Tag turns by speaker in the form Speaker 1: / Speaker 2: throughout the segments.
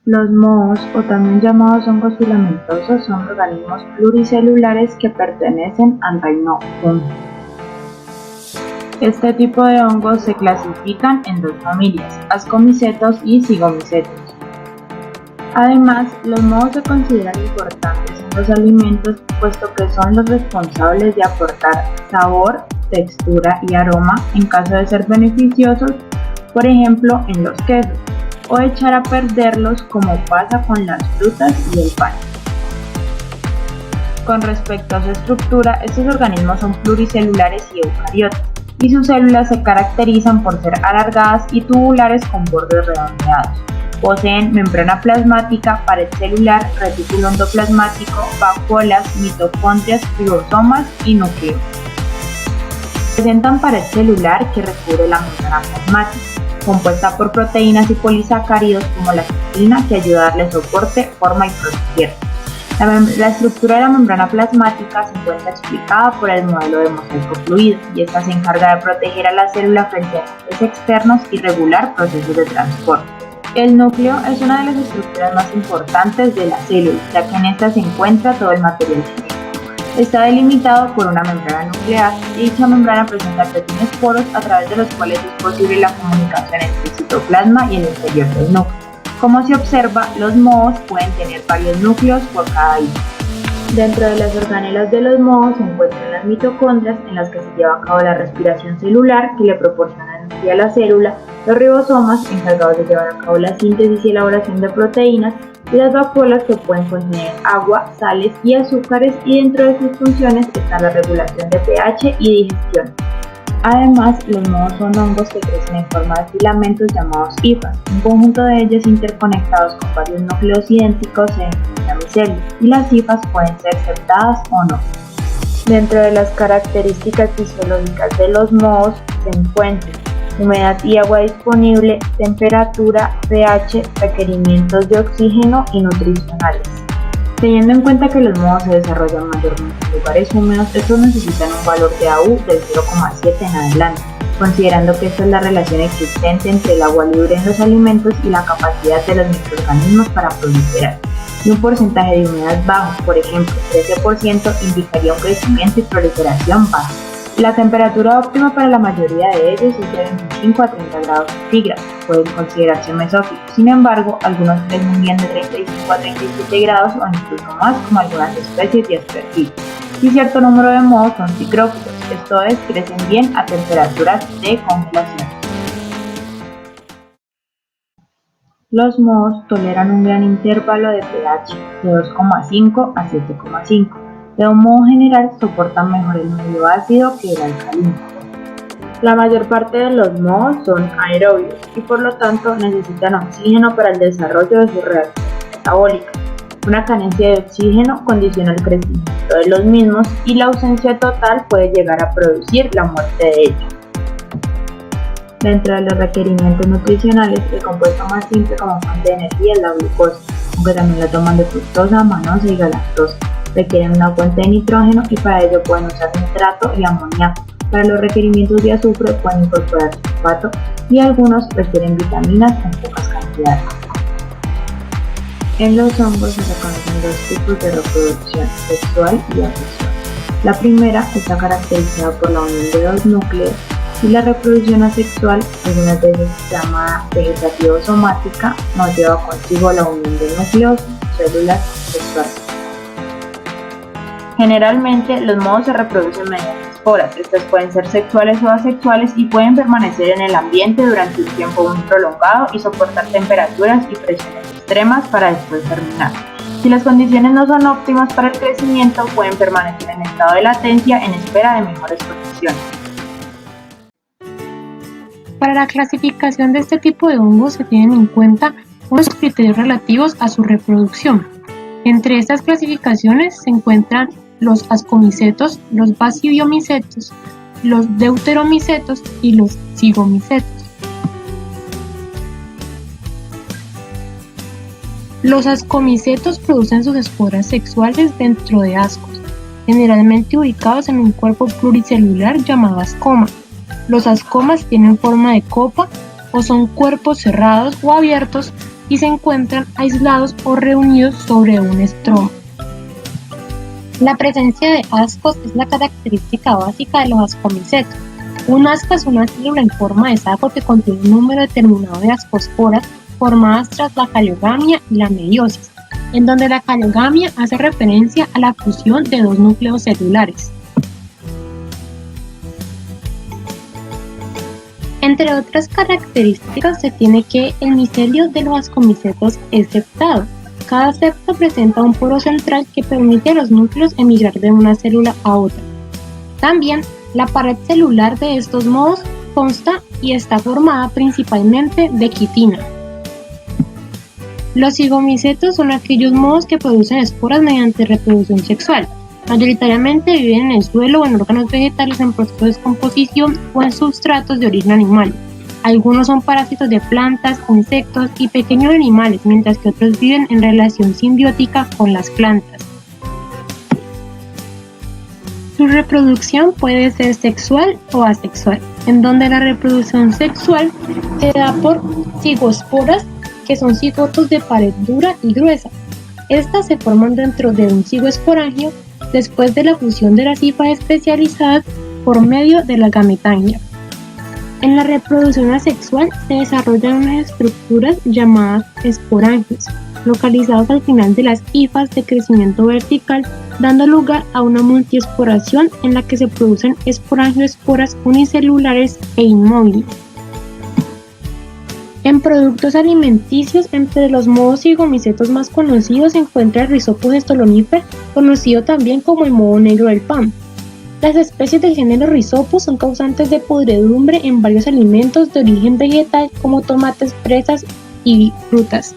Speaker 1: Los mohos, o también llamados hongos filamentosos, son organismos pluricelulares que pertenecen al reino fungi. Este tipo de hongos se clasifican en dos familias, ascomicetos y zigomicetos. Además, los mohos se consideran importantes en los alimentos puesto que son los responsables de aportar sabor, textura y aroma en caso de ser beneficiosos, por ejemplo en los quesos, o echar a perderlos como pasa con las frutas y el pan. Con respecto a su estructura, estos organismos son pluricelulares y eucariotas, y sus células se caracterizan por ser alargadas y tubulares con bordes redondeados. Poseen membrana plasmática, pared celular, retículo endoplasmático, vacuolas, mitocondrias, ribosomas y núcleo. Presentan pared celular que recubre la membrana plasmática, compuesta por proteínas y polisacáridos como la citina, que ayuda a darle soporte, forma y proteger. La estructura de la membrana plasmática se encuentra explicada por el modelo de mosaico fluido, y esta se encarga de proteger a la célula frente a agentes externos y regular procesos de transporte. El núcleo es una de las estructuras más importantes de la célula, ya que en esta se encuentra todo el material genético. Está delimitado por una membrana nuclear, y dicha membrana presenta pequeños poros a través de los cuales es posible la comunicación entre el citoplasma y el interior del núcleo. Como se observa, los mohos pueden tener varios núcleos por cada hilo. Dentro de las organelas de los mohos se encuentran las mitocondrias, en las que se lleva a cabo la respiración celular, que le proporciona energía a la célula, los ribosomas, encargados de llevar a cabo la síntesis y elaboración de proteínas, y las vacuolas, que pueden contener agua, sales y azúcares, y dentro de sus funciones está la regulación de pH y digestión. Además, los mohos son hongos que crecen en forma de filamentos llamados hifas. Un conjunto de ellos interconectados con varios núcleos idénticos se denomina micelio, y las hifas pueden ser septadas o no. Dentro de las características fisiológicas de los mohos se encuentran humedad y agua disponible, temperatura, pH, requerimientos de oxígeno y nutricionales. Teniendo en cuenta que los mohos se desarrollan mayormente en lugares húmedos, estos necesitan un valor de AU del 0,7 en adelante, considerando que esta es la relación existente entre el agua libre en los alimentos y la capacidad de los microorganismos para proliferar. Y un porcentaje de humedad bajo, por ejemplo 13%, indicaría un crecimiento y proliferación baja. La temperatura óptima para la mayoría de ellos es de 25 a 30 grados centígrados, pueden considerarse mesófilos. Sin embargo, algunos crecen bien de 35 a 37 grados o incluso más, como algunas especies de aspergillos. Y cierto número de mohos son picrófilos, esto es, crecen bien a temperaturas de congelación. Los mohos toleran un gran intervalo de pH de 2,5 a 7,5. De un modo general, soportan mejor el medio ácido que el alcalino. La mayor parte de los mohos son aerobios y por lo tanto necesitan oxígeno para el desarrollo de sus reacciones metabólicas. Una carencia de oxígeno condiciona el crecimiento de los mismos, y la ausencia total puede llegar a producir la muerte de ellos. Dentro de los requerimientos nutricionales, el compuesto más simple como fuente de energía es la glucosa, aunque también la toman de fructosa, manosa y galactosa. Requieren una fuente de nitrógeno, y para ello pueden usar nitrato y amoníaco. Para los requerimientos de azufre pueden incorporar sulfato, y algunos requieren vitaminas en pocas cantidades. En los hongos se reconocen dos tipos de reproducción, sexual y asexual. La primera está caracterizada por la unión de dos núcleos, y la reproducción asexual, algunas veces llamada vegetativo-somática, no lleva consigo la unión de núcleos o células sexuales. Generalmente, los mohos se reproducen mediante esporas. Estas pueden ser sexuales o asexuales y pueden permanecer en el ambiente durante un tiempo muy prolongado y soportar temperaturas y presiones extremas para después terminar. Si las condiciones no son óptimas para el crecimiento, pueden permanecer en estado de latencia en espera de mejores condiciones.
Speaker 2: Para la clasificación de este tipo de hongos se tienen en cuenta unos criterios relativos a su reproducción. Entre estas clasificaciones se encuentran los ascomicetos, los basidiomicetos, los deuteromicetos y los zigomicetos. Los ascomicetos producen sus esporas sexuales dentro de ascos. generalmente ubicados en un cuerpo pluricelular llamado ascoma. Los ascomas tienen forma de copa o son cuerpos cerrados o abiertos y se encuentran aislados o reunidos sobre un estroma. La presencia de ascos es la característica básica de los ascomicetos. Un asco es una célula en forma de saco que contiene un número determinado de ascosporas formadas tras la caleogamia y la meiosis, en donde la caleogamia hace referencia a la fusión de dos núcleos celulares. Entre otras características se tiene que el micelio de los ascomicetos es septado. Cada septo presenta un poro central que permite a los núcleos emigrar de una célula a otra. También, la pared celular de estos mohos consta y está formada principalmente de quitina. Los zigomicetos son aquellos mohos que producen esporas mediante reproducción sexual. Mayoritariamente viven en el suelo o en órganos vegetales en proceso de descomposición o en sustratos de origen animal. Algunos son parásitos de plantas, insectos y pequeños animales, mientras que otros viven en relación simbiótica con las plantas. Su reproducción puede ser sexual o asexual, en donde la reproducción sexual se da por cigosporas, que son cigotos de pared dura y gruesa. Estas se forman dentro de un cigoesporangio después de la fusión de las hifas especializadas por medio de la gametangia. En la reproducción asexual se desarrollan unas estructuras llamadas esporangios, localizados al final de las hifas de crecimiento vertical, dando lugar a una multiesporación en la que se producen esporangioesporas unicelulares e inmóviles. En productos alimenticios, entre los mohos zigomicetos más conocidos se encuentra el Rhizopus stolonifer, conocido también como el moho negro del pan. Las especies del género Rhizopus son causantes de podredumbre en varios alimentos de origen vegetal como tomates, fresas y frutas.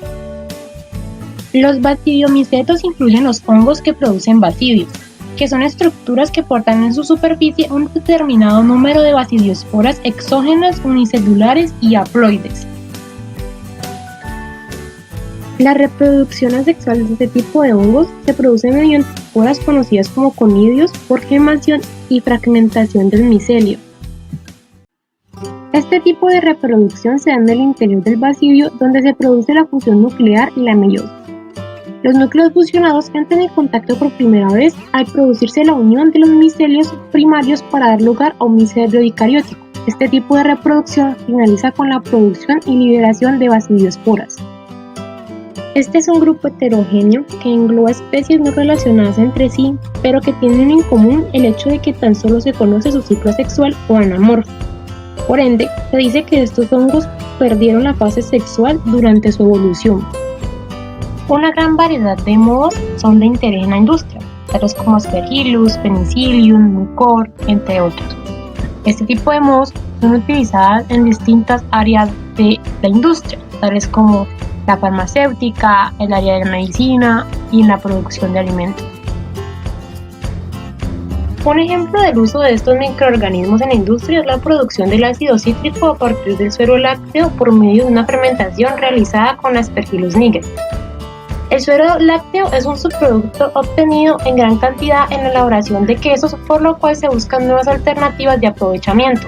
Speaker 2: Los basidiomycetos incluyen los hongos que producen basidios, que son estructuras que portan en su superficie un determinado número de basidiosporas exógenas, unicelulares y haploides. La reproducción asexual de este tipo de hongos se produce mediante esporas conocidas como conidios por gemación y fragmentación del micelio. Este tipo de reproducción se da en el interior del basidio, donde se produce la fusión nuclear y la meiosis. Los núcleos fusionados entran en contacto por primera vez al producirse la unión de los micelios primarios para dar lugar a un micelio dicariótico. Este tipo de reproducción finaliza con la producción y liberación de basidiosporas. Este es un grupo heterogéneo que engloba especies no relacionadas entre sí, pero que tienen en común el hecho de que tan solo se conoce su ciclo sexual o anamorfo. Por ende, se dice que estos hongos perdieron la fase sexual durante su evolución. Una gran variedad de mohos son de interés en la industria, tales como Aspergillus, Penicillium, Mucor, entre otros. Este tipo de mohos son utilizadas en distintas áreas de la industria, tales como la farmacéutica, el área de la medicina y en la producción de alimentos. Un ejemplo del uso de estos microorganismos en la industria es la producción del ácido cítrico a partir del suero lácteo por medio de una fermentación realizada con Aspergillus niger. El suero lácteo es un subproducto obtenido en gran cantidad en la elaboración de quesos, por lo cual se buscan nuevas alternativas de aprovechamiento.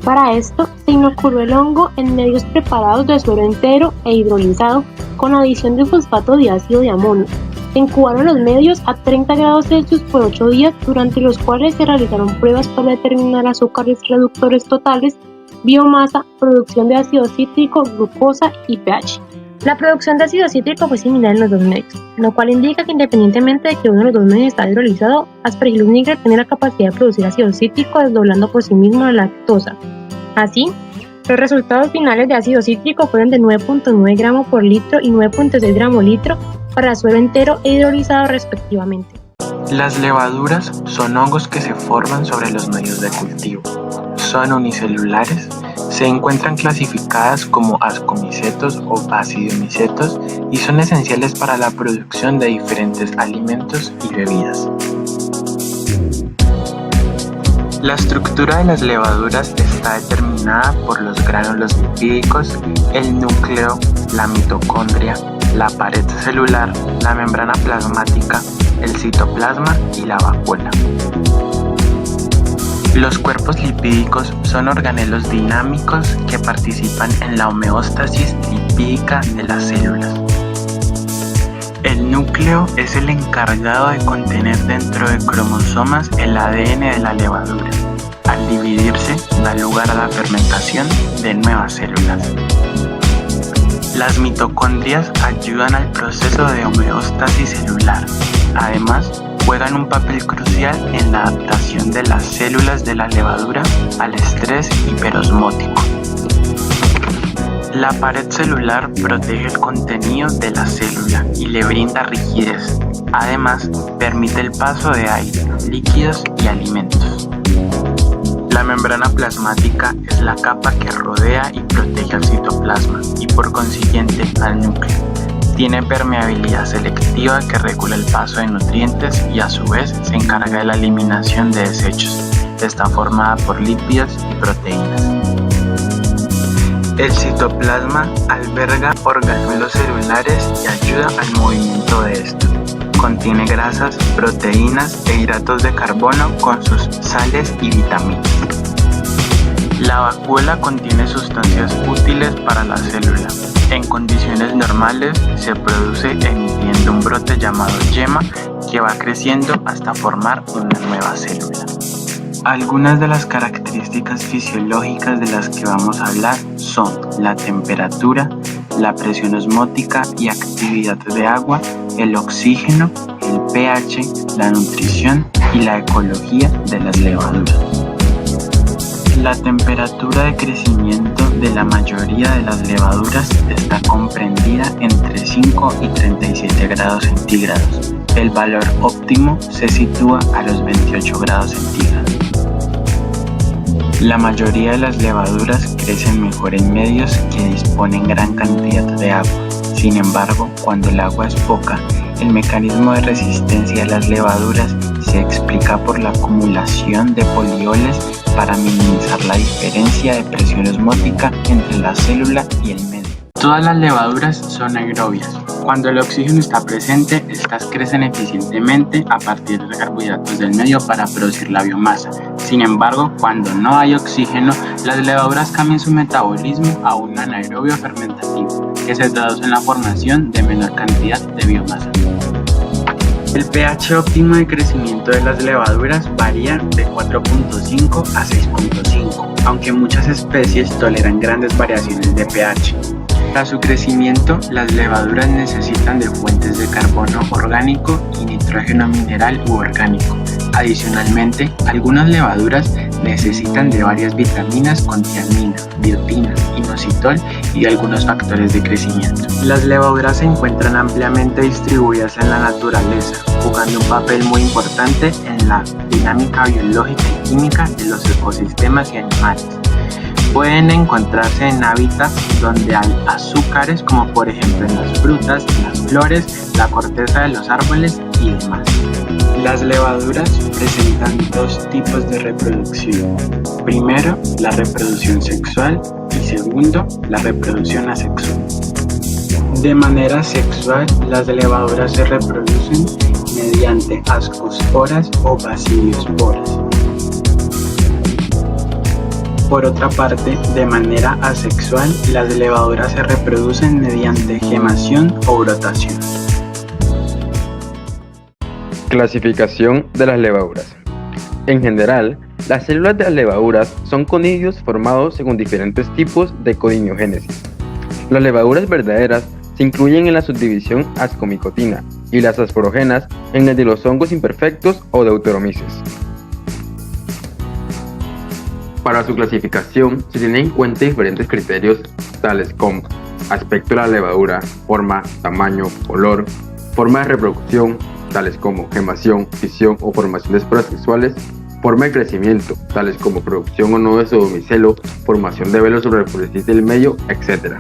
Speaker 2: Para esto, se inoculó el hongo en medios preparados de suero entero e hidrolizado con adición de fosfato de ácido de amonio. Se incubaron los medios a 30 grados Celsius por 8 días, durante los cuales se realizaron pruebas para determinar azúcares reductores totales, biomasa, producción de ácido cítrico, glucosa y pH. La producción de ácido cítrico fue similar en los dos medios, lo cual indica que independientemente de que uno de los dos medios está hidrolizado, Aspergillus niger tiene la capacidad de producir ácido cítrico desdoblando por sí mismo la lactosa. Así, los resultados finales de ácido cítrico fueron de 9.9 gramos por litro y 9.6 gramos litro para suero entero e hidrolizado respectivamente.
Speaker 3: Las levaduras son hongos que se forman sobre los medios de cultivo. Son unicelulares, se encuentran clasificadas como ascomicetos o basidiomicetos y son esenciales para la producción de diferentes alimentos y bebidas. La estructura de las levaduras está determinada por los gránulos lipídicos, el núcleo, la mitocondria, la pared celular, la membrana plasmática, el citoplasma y la vacuola. Los cuerpos lipídicos son organelos dinámicos que participan en la homeostasis lipídica de las células. El núcleo es el encargado de contener dentro de cromosomas el ADN de la levadura. Al dividirse, da lugar a la fermentación de nuevas células. Las mitocondrias ayudan al proceso de homeostasis celular. Además, juegan un papel crucial en la adaptación de las células de la levadura al estrés hiperosmótico. La pared celular protege el contenido de la célula y le brinda rigidez. Además, permite el paso de aire, líquidos y alimentos. La membrana plasmática es la capa que rodea y protege al citoplasma y por consiguiente al núcleo. Tiene permeabilidad selectiva que regula el paso de nutrientes y a su vez se encarga de la eliminación de desechos. Está formada por lípidos y proteínas. El citoplasma alberga organelos celulares y ayuda al movimiento de estos. Contiene grasas, proteínas e hidratos de carbono con sus sales y vitaminas. La vacuola contiene sustancias útiles para la célula. En condiciones normales se produce emitiendo un brote llamado yema que va creciendo hasta formar una nueva célula. Algunas de las características fisiológicas de las que vamos a hablar son la temperatura, la presión osmótica y actividad de agua, el oxígeno, el pH, la nutrición y la ecología de las levaduras. La temperatura de crecimiento de la mayoría de las levaduras está comprendida entre 5 y 37 grados centígrados. El valor óptimo se sitúa a los 28 grados centígrados. La mayoría de las levaduras crecen mejor en medios que disponen gran cantidad de agua. Sin embargo, cuando el agua es poca, el mecanismo de resistencia de las levaduras se explica por la acumulación de polioles para minimizar la diferencia de presión osmótica entre la célula y el medio. Todas las levaduras son aerobias. Cuando el oxígeno está presente, estas crecen eficientemente a partir de carbohidratos del medio para producir la biomasa. Sin embargo, cuando no hay oxígeno, las levaduras cambian su metabolismo a un anaerobio fermentativo, que se traduce en la formación de menor cantidad de biomasa. El pH óptimo de crecimiento de las levaduras varía de 4.5 a 6.5, aunque muchas especies toleran grandes variaciones de pH. Para su crecimiento, las levaduras necesitan de fuentes de carbono orgánico y nitrógeno mineral u orgánico. Adicionalmente, algunas levaduras necesitan de varias vitaminas con tiamina, biotina, inositol y algunos factores de crecimiento. Las levaduras se encuentran ampliamente distribuidas en la naturaleza, jugando un papel muy importante en la dinámica biológica y química de los ecosistemas y animales. Pueden encontrarse en hábitats donde hay azúcares, como por ejemplo en las frutas, en las flores, la corteza de los árboles y demás. Las levaduras presentan dos tipos de reproducción. Primero, la reproducción sexual y segundo, la reproducción asexual. De manera sexual, las levaduras se reproducen mediante ascosporas o baciliosporas. Por otra parte, de manera asexual, las levaduras se reproducen mediante gemación o brotación.
Speaker 4: Clasificación de las levaduras. En general, las células de las levaduras son conidios formados según diferentes tipos de conidiogénesis. Las levaduras verdaderas se incluyen en la subdivisión ascomicotina y las asporogenas en el de los hongos imperfectos o deuteromices. Para su clasificación se tienen en cuenta diferentes criterios tales como aspecto de la levadura, forma, tamaño, color, forma de reproducción tales como gemación, fisión o formación de esporas sexuales, forma de crecimiento tales como producción o no de pseudomicelo, formación de velo sobre la superficie del medio, etc.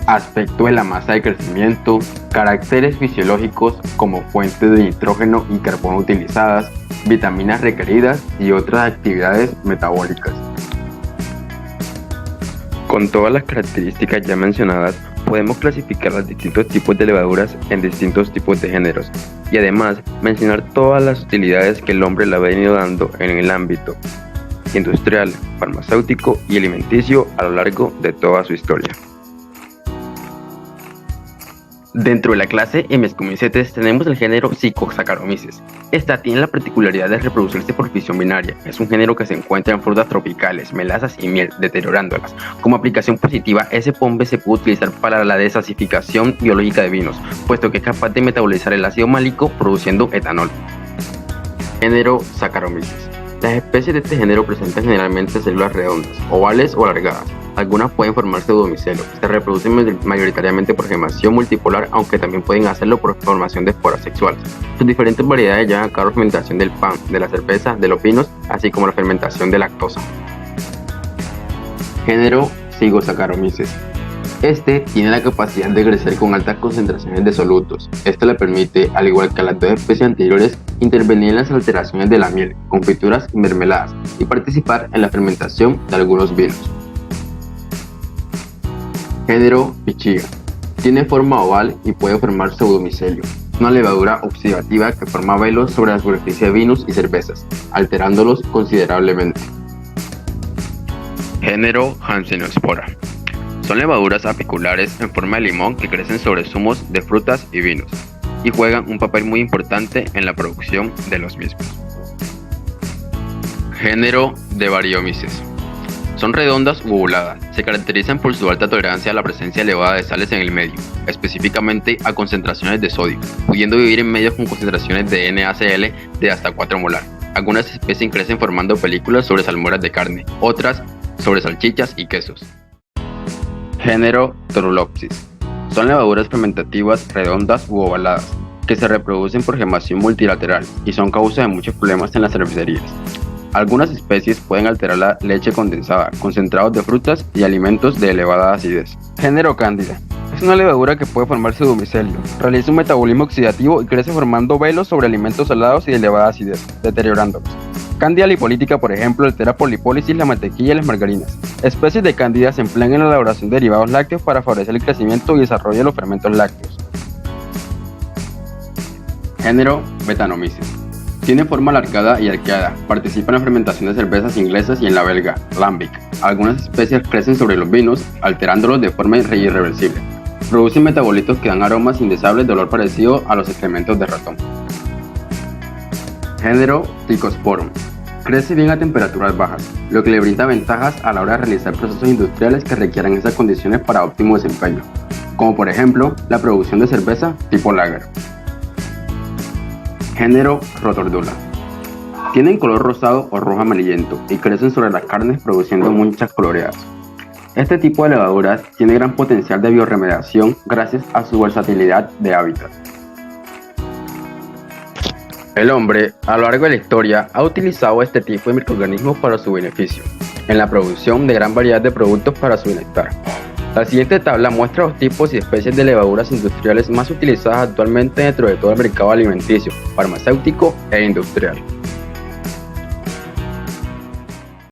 Speaker 4: Aspecto de la masa de crecimiento, caracteres fisiológicos como fuentes de nitrógeno y carbono utilizadas, vitaminas requeridas y otras actividades metabólicas. Con todas las características ya mencionadas, podemos clasificar los distintos tipos de levaduras en distintos tipos de géneros y además mencionar todas las utilidades que el hombre le ha venido dando en el ámbito industrial, farmacéutico y alimenticio a lo largo de toda su historia. Dentro de la clase Hemescomicetes tenemos el género Psychosaccharomyces. Esta tiene la particularidad de reproducirse por fisión binaria. Es un género que se encuentra en frutas tropicales, melazas y miel, deteriorándolas. Como aplicación positiva, ese pombe se puede utilizar para la desasificación biológica de vinos, puesto que es capaz de metabolizar el ácido málico produciendo etanol. Género Saccharomyces. Las especies de este género presentan generalmente células redondas, ovales o alargadas. Algunas pueden formar pseudomicelo. Se reproducen mayoritariamente por gemación multipolar, aunque también pueden hacerlo por formación de esporas sexuales. Sus diferentes variedades llevan a cabo la fermentación del pan, de la cerveza, de los vinos, así como la fermentación de lactosa. Género Zygosaccharomyces. Este tiene la capacidad de crecer con altas concentraciones de solutos. Esto le permite, al igual que a las dos especies anteriores, intervenir en las alteraciones de la miel, confituras y mermeladas, y participar en la fermentación de algunos vinos. Género Pichiga. Tiene forma oval y puede formar pseudomicelio, una levadura oxidativa que forma velos sobre la superficie de vinos y cervezas, alterándolos considerablemente. Género Hanseospora. Son levaduras apiculares en forma de limón que crecen sobre zumos de frutas y vinos, y juegan un papel muy importante en la producción de los mismos. Género Debariomyces. Son redondas u ovuladas, se caracterizan por su alta tolerancia a la presencia elevada de sales en el medio, específicamente a concentraciones de sodio, pudiendo vivir en medios con concentraciones de NaCl de hasta 4 molar. Algunas especies crecen formando películas sobre salmueras de carne, otras sobre salchichas y quesos. Género Torulopsis. Son levaduras fermentativas redondas u ovaladas, que se reproducen por gemación multilateral y son causa de muchos problemas en las cervecerías. Algunas especies pueden alterar la leche condensada, concentrados de frutas y alimentos de elevada acidez. Género Cándida. Es una levadura que puede formar pseudomicelio. Realiza un metabolismo oxidativo y crece formando velos sobre alimentos salados y de elevada acidez, deteriorándolos. Cándida lipolítica, por ejemplo, altera por lipólisis la mantequilla y las margarinas. Especies de cándida se emplean en la elaboración de derivados lácteos para favorecer el crecimiento y desarrollo de los fermentos lácteos. Género Betanomyces. Tiene forma alargada y arqueada. Participa en la fermentación de cervezas inglesas y en la belga, Lambic. Algunas especies crecen sobre los vinos, alterándolos de forma irreversible. Producen metabolitos que dan aromas indeseables de olor parecido a los excrementos de ratón. Género Trichosporum. Crece bien a temperaturas bajas, lo que le brinda ventajas a la hora de realizar procesos industriales que requieran esas condiciones para óptimo desempeño, como por ejemplo la producción de cerveza tipo lager. Género Rotordula. Tienen color rosado o rojo amarillento y crecen sobre las carnes produciendo manchas coloreadas. Este tipo de levaduras tiene gran potencial de bioremediación gracias a su versatilidad de hábitat. El hombre, a lo largo de la historia, ha utilizado este tipo de microorganismos para su beneficio, en la producción de gran variedad de productos para su bienestar. La siguiente tabla muestra los tipos y especies de levaduras industriales más utilizadas actualmente dentro de todo el mercado alimenticio, farmacéutico e industrial.